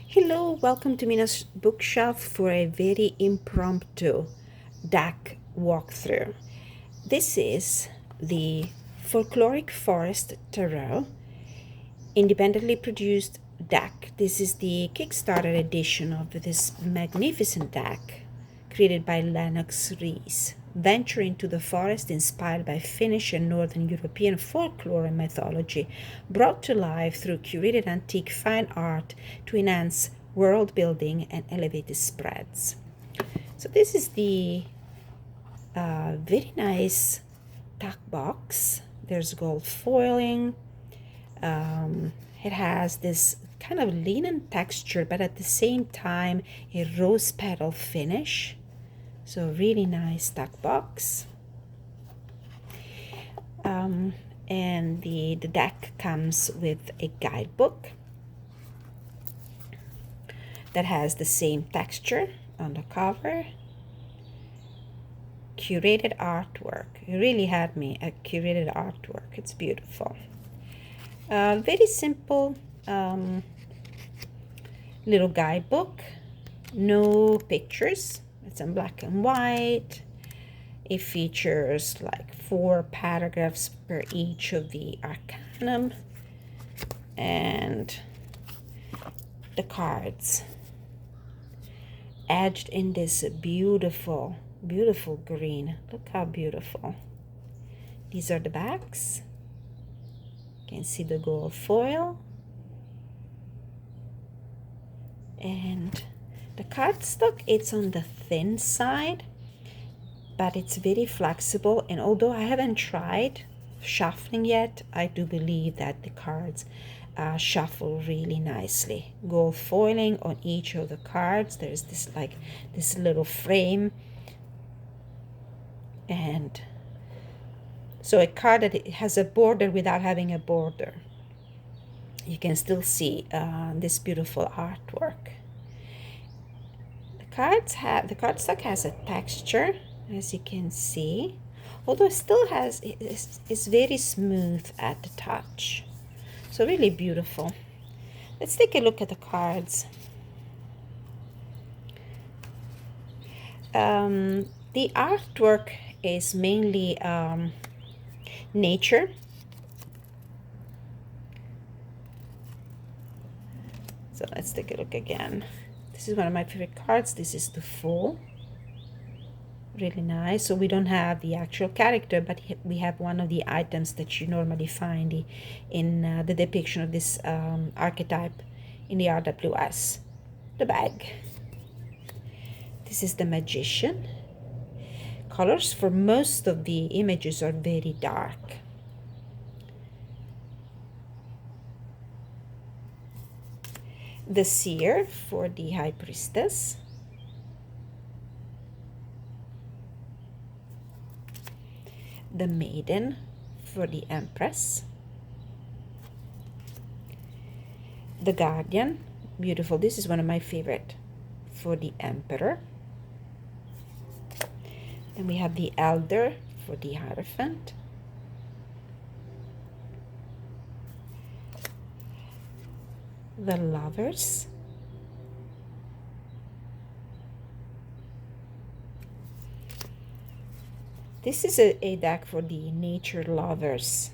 Hello, welcome to Mina's bookshelf for a very impromptu deck walkthrough. This is the Folkloric Forest Tarot independently produced deck. This is the Kickstarter edition of this magnificent deck created by Lennox Rees. Venture into the forest inspired by Finnish and Northern European folklore and mythology, brought to life through curated antique fine art to enhance world building and elevate the spreads. So this is the very nice tuck box. There's gold foiling. It has this kind of linen texture, but at the same time a rose petal finish. So really nice tuck box. And the deck comes with a guidebook that has the same texture on the cover. Curated artwork. It really had me a curated artwork. It's beautiful. Very simple little guidebook. No pictures. It's in black and white. It features like 4 paragraphs per each of the arcanum and the cards edged in this beautiful green. Look how beautiful. These are the backs. You can see the gold foil. And the cardstock, it's on the thin side, but it's very flexible. And although I haven't tried shuffling yet, I do believe that the cards shuffle really nicely. Gold foiling on each of the cards. There's this little frame, and so a card that it has a border without having a border. You can still see this beautiful artwork. The cardstock has a texture, as you can see, although it still is very smooth at the touch. So really beautiful. Let's take a look at the cards. The artwork is mainly nature. So let's take a look again. This is one of my favorite cards. This is the Fool. Really nice. So we don't have the actual character, but we have one of the items that you normally find in the depiction of this archetype in the RWS. The bag. This is the Magician. Colors for most of the images are very dark. The Seer for the High Priestess. The Maiden for the Empress. The Guardian, beautiful. This is one of my favorite, for the Emperor. Then we have the Elder for the Hierophant. The Lovers. This is a deck for the nature lovers.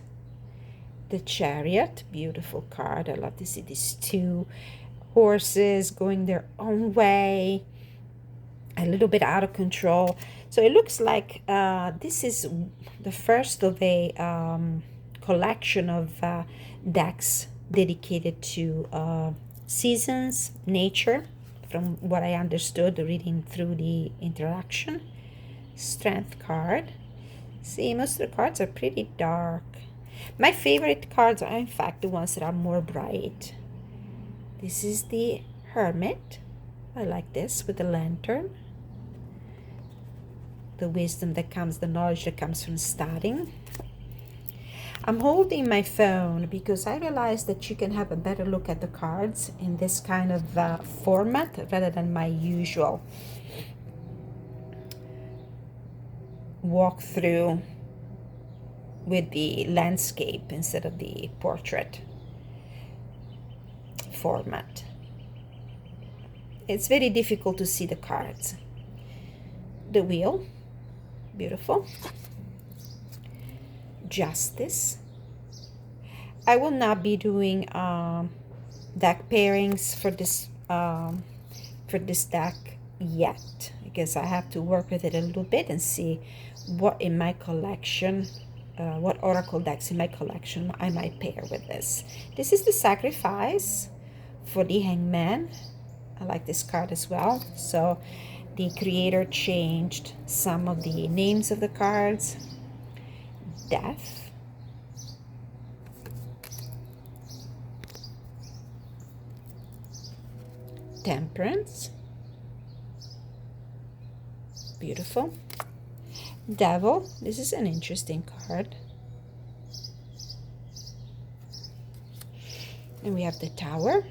The Chariot, beautiful card. I love to see these 2 horses going their own way, a little bit out of control. So it looks like this is the first of a collection of decks dedicated to seasons, nature, from what I understood reading through the interaction. Strength card. See, most of the cards are pretty dark. My favorite cards are in fact the ones that are more bright. This is the Hermit. I like this with the lantern. The wisdom that comes, the knowledge that comes from studying. I'm holding my phone because I realized that you can have a better look at the cards in this kind of format rather than my usual walk through with the landscape instead of the portrait format. it's very difficult to see the cards. The wheel, beautiful. Justice. I will not be doing deck pairings for this deck yet, because I have to work with it a little bit and see what in my collection, what oracle decks in my collection I might pair with this. This is the Sacrifice for the Hangman. I like this card as well. So the creator changed some of the names of the cards. Death. Temperance. Beautiful. Devil. This is an interesting card. And we have the Tower.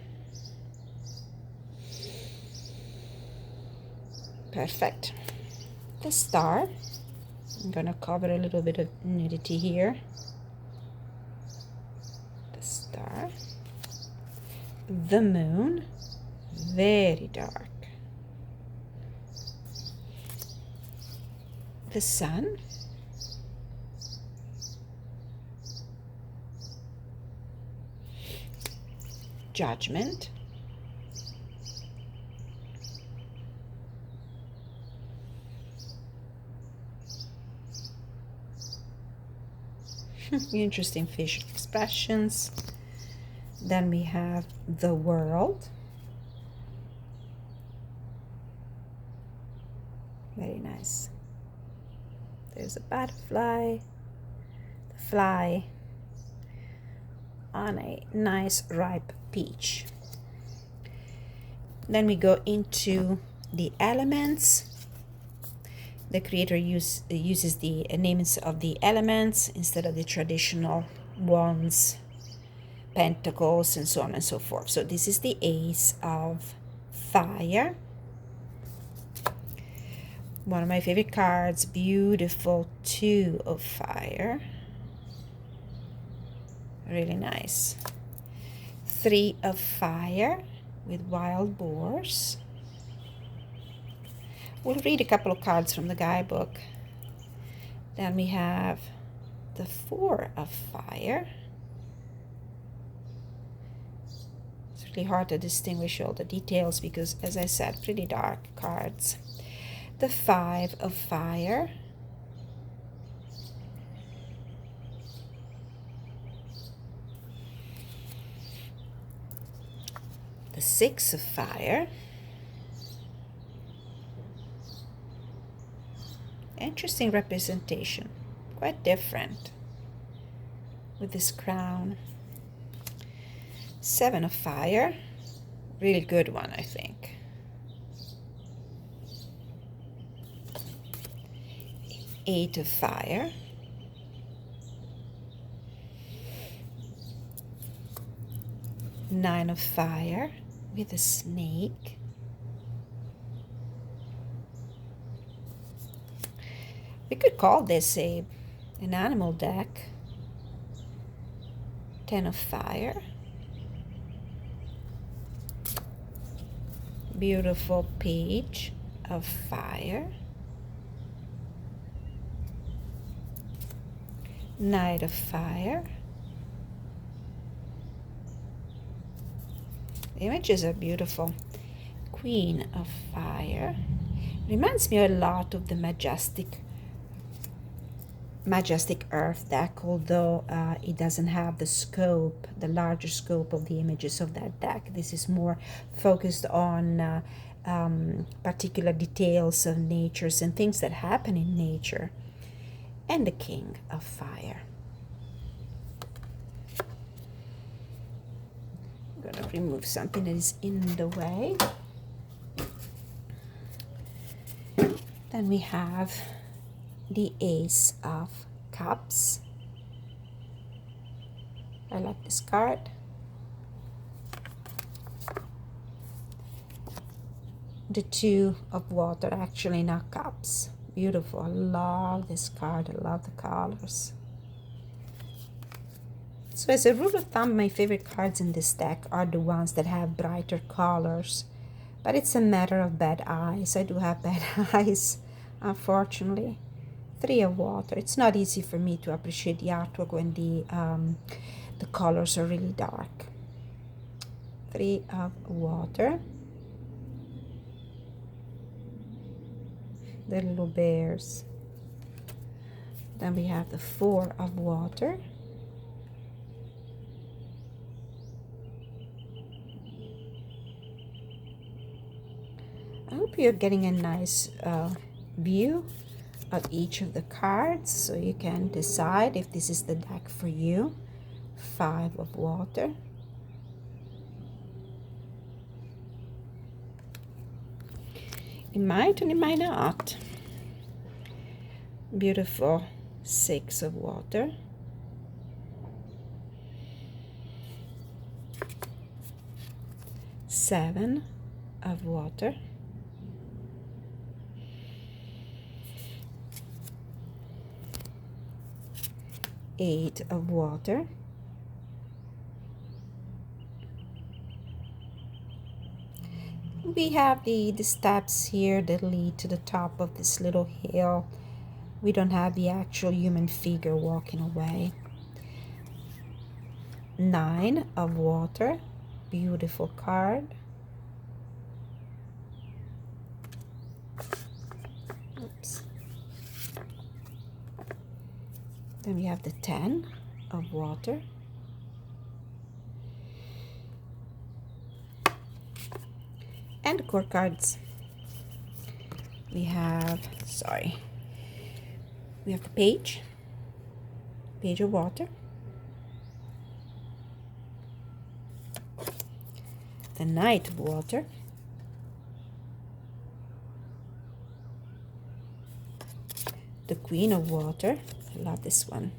Perfect. The Star. I'm going to cover a little bit of nudity here. The Star. The Moon. Very dark. The Sun. Judgment. Interesting facial expressions. Then we have the World. Very nice. There's a butterfly, the fly on a nice ripe peach. Then we go into the elements. The creator uses the names of the elements instead of the traditional wands, pentacles, and so on and so forth. So this is the Ace of Fire. One of my favorite cards, beautiful. Two of Fire. Really nice. Three of Fire with wild boars. We'll read a couple of cards from the guidebook. Then we have the Four of Fire. It's really hard to distinguish all the details because, as I said, pretty dark cards. The Five of Fire. The Six of Fire. Interesting representation, quite different with this crown. Seven of Fire, really good one, I think. Eight of Fire. Nine of Fire with a snake. We could call this an animal deck. Ten of Fire. Beautiful Page of Fire. Knight of Fire. The images are beautiful. Queen of Fire. Reminds me a lot of the Majestic Earth deck, although it doesn't have the scope, the larger scope of the images of that deck. This is more focused on particular details of natures and things that happen in nature. And the King of Fire. I'm going to remove something that is in the way. Then we have the Ace of Cups. I like this card. The Two of Water, actually not cups. Beautiful. I love this card. I love the colors. So as a rule of thumb, my favorite cards in this deck are the ones that have brighter colors But it's a matter of bad eyes. I do have bad eyes, unfortunately. 3 of water. It's not easy for me to appreciate the artwork when the colors are really dark. 3 of water. The little bears. Then we have the 4 of water. I hope you're getting a nice view of each of the cards so you can decide if this is the deck for you. 5 of water. It might and it might not. Beautiful 6 of water. Seven of water. Eight of water. We have the steps here that lead to the top of this little hill. We don't have the actual human figure walking away. 9 of water. Beautiful card. Oops. Then we have the 10 of water. And the core cards. We have, we have the page of water, the knight of water, the queen of water. I love this one.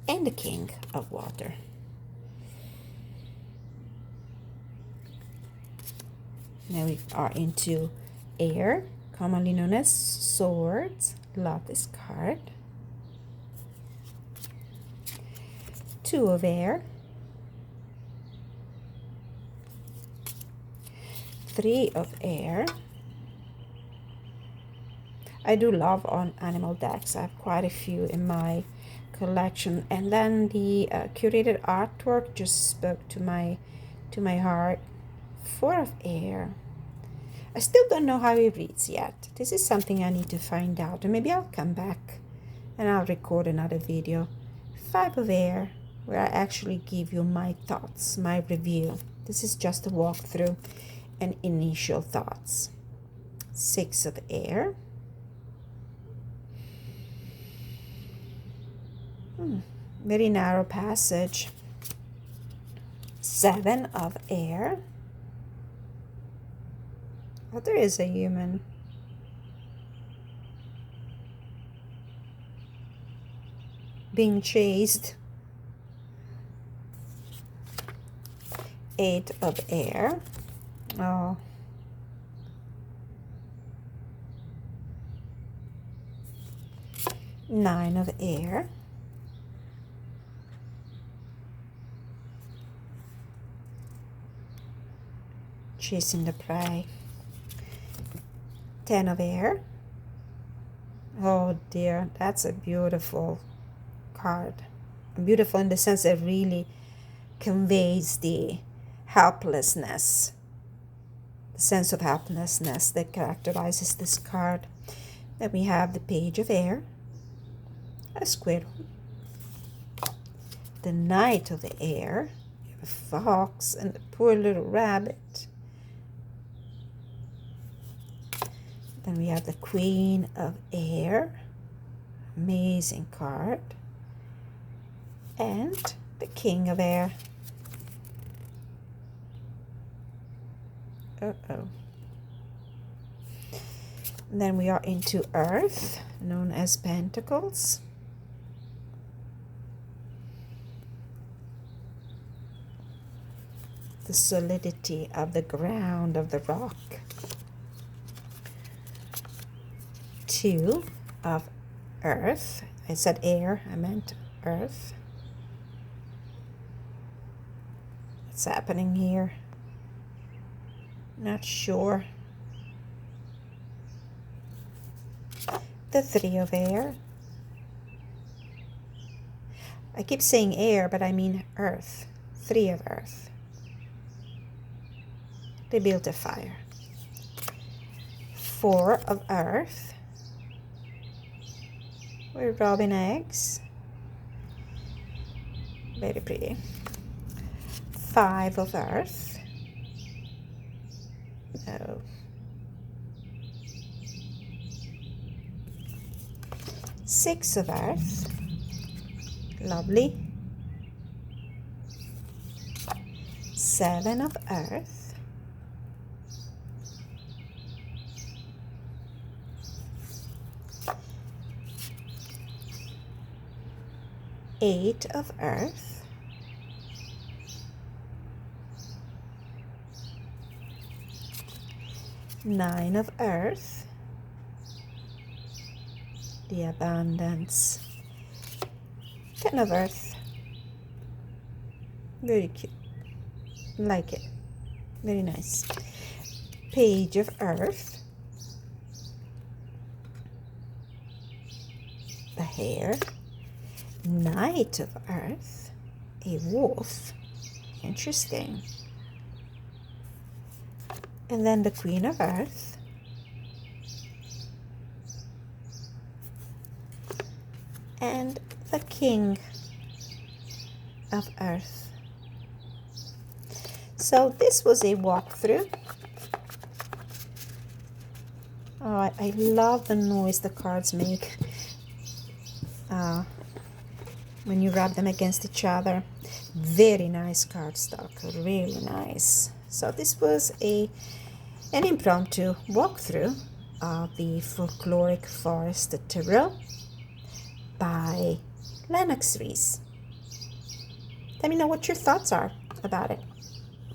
And the king of water. Now we are into air, commonly known as swords. Love this card. 2 of air. 3 of air. I do love on animal decks. I have quite a few in my collection. And then the curated artwork just spoke to my heart. 4 of air. I still don't know how it reads yet. This is something I need to find out, and maybe I'll come back and I'll record another video. 5 of air, where I actually give you my thoughts, my review. This is just a walkthrough and initial thoughts. 6 of air. Very narrow passage. 7 of air. Oh, there is a human. Being chased. 8 of air. Oh. 9 of air. Chasing the prey. 10 of air. Oh dear, that's a beautiful card. Beautiful in the sense that it really conveys the helplessness, the sense of helplessness that characterizes this card. Then we have the page of air, a squirrel, the knight of the air, a fox, and the poor little rabbit. Then we have the queen of air, amazing card, and the king of air. And then we are into earth, known as pentacles. The solidity of the ground of the rock. 2 of earth. I said air, I meant earth. what's happening here. Not sure. The 3 of air. I keep saying air, but I mean earth. 3 of earth. They built a fire. 4 of earth. We're robin eggs. Very pretty. 5 of earth. Oh. 6 of earth. Lovely. 7 of earth. 8 of earth. 9 of earth. The abundance. 10 of earth. Very cute. Like it. Very nice. Page of earth. The hare. Knight of earth. A wolf. Interesting. And then the Queen of Earth. And the King of Earth. So this was a walkthrough. Oh, I love the noise the cards make when you rub them against each other. Very nice cardstock, really nice. So this was an impromptu walkthrough of the Folkloric Forest Tarot by Lennox Reese. Let me know what your thoughts are about it.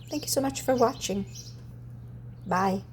Thank you so much for watching. Bye.